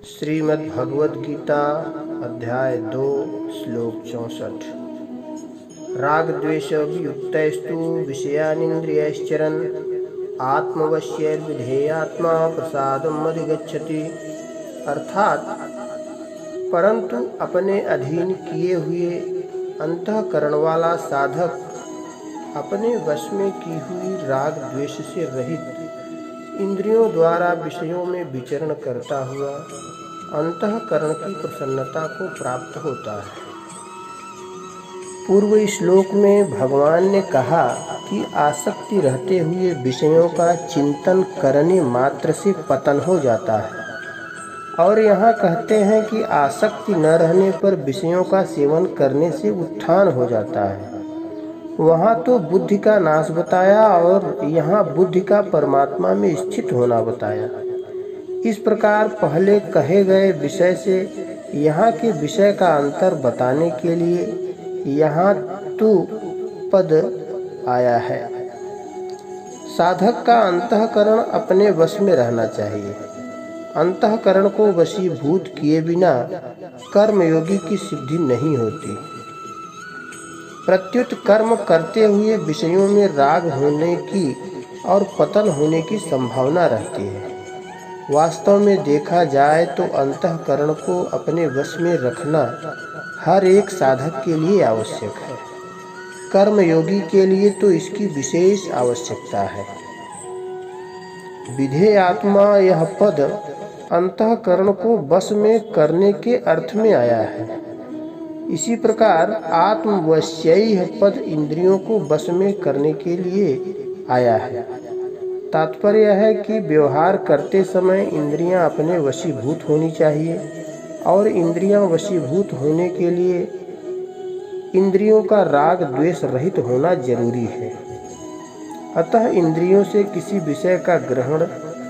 श्रीमद् भगवद गीता अध्याय 2 श्लोक 64। राग द्वेष वियुक्तैस्तु विषयानिन्द्रियैश्चरन् आत्मवश्यैर्विधेयात्मा प्रसादम् अधिगच्छति। अर्थात परंतु अपने अधीन किए हुए अंतःकरण वाला साधक अपने वश में की हुई राग द्वेष से रहित इंद्रियों द्वारा विषयों में विचरण करता हुआ अंतःकरण की प्रसन्नता को प्राप्त होता है। पूर्व श्लोक में भगवान ने कहा कि आसक्ति रहते हुए विषयों का चिंतन करने मात्र से पतन हो जाता है, और यहाँ कहते हैं कि आसक्ति न रहने पर विषयों का सेवन करने से उत्थान हो जाता है। वहाँ तो बुद्धि का नाश बताया और यहाँ बुद्धि का परमात्मा में स्थित होना बताया। इस प्रकार पहले कहे गए विषय से यहाँ के विषय का अंतर बताने के लिए यहाँ तु पद आया है। साधक का अंतःकरण अपने वश में रहना चाहिए। अंतःकरण को वशीभूत किए बिना कर्मयोगी की सिद्धि नहीं होती। प्रत्युत कर्म करते हुए विषयों में राग होने की और पतन होने की संभावना रहती है। वास्तव में देखा जाए तो अंतःकरण को अपने वश में रखना हर एक साधक के लिए आवश्यक है। कर्मयोगी के लिए तो इसकी विशेष आवश्यकता है। विधेयात्मा यह पद अंतःकरण को वश में करने के अर्थ में आया है। इसी प्रकार आत्मवश्यैः पद इंद्रियों को वश में करने के लिए आया है। तात्पर्य है कि व्यवहार करते समय इंद्रियां अपने वशीभूत होनी चाहिए, और इंद्रियां वशीभूत होने के लिए इंद्रियों का राग द्वेष रहित होना जरूरी है। अतः इंद्रियों से किसी विषय का ग्रहण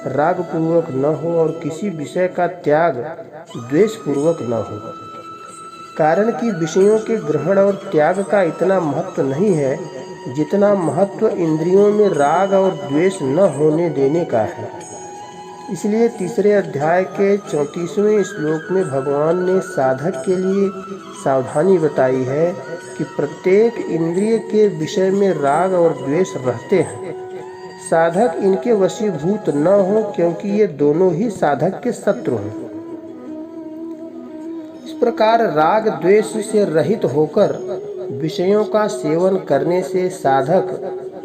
राग पूर्वक न हो और किसी विषय का त्याग द्वेष पूर्वक न हो। कारण कि विषयों के ग्रहण और त्याग का इतना महत्व नहीं है जितना महत्व इंद्रियों में राग और द्वेष न होने देने का है। इसलिए तीसरे अध्याय के 34वें श्लोक में भगवान ने साधक के लिए सावधानी बताई है कि प्रत्येक इंद्रिय के विषय में राग और द्वेष रहते हैं। साधक इनके वशीभूत न हो, क्योंकि ये दोनों ही साधक के शत्रु हैं। इस प्रकार राग द्वेष से रहित होकर विषयों का सेवन करने से साधक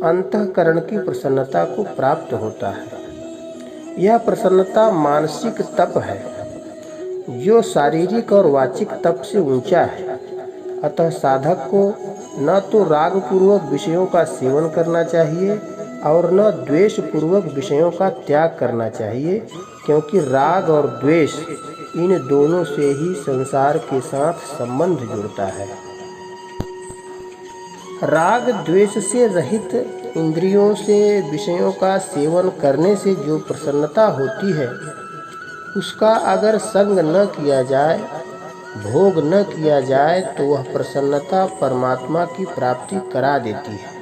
अंतःकरण की प्रसन्नता को प्राप्त होता है। यह प्रसन्नता मानसिक तप है, जो शारीरिक और वाचिक तप से ऊंचा है। अतः साधक को न तो राग पूर्वक विषयों का सेवन करना चाहिए और न द्वेष पूर्वक विषयों का त्याग करना चाहिए, क्योंकि राग और द्वेष इन दोनों से ही संसार के साथ संबंध जुड़ता है। राग द्वेष से रहित इंद्रियों से विषयों का सेवन करने से जो प्रसन्नता होती है, उसका अगर संग न किया जाए, भोग न किया जाए, तो वह प्रसन्नता परमात्मा की प्राप्ति करा देती है।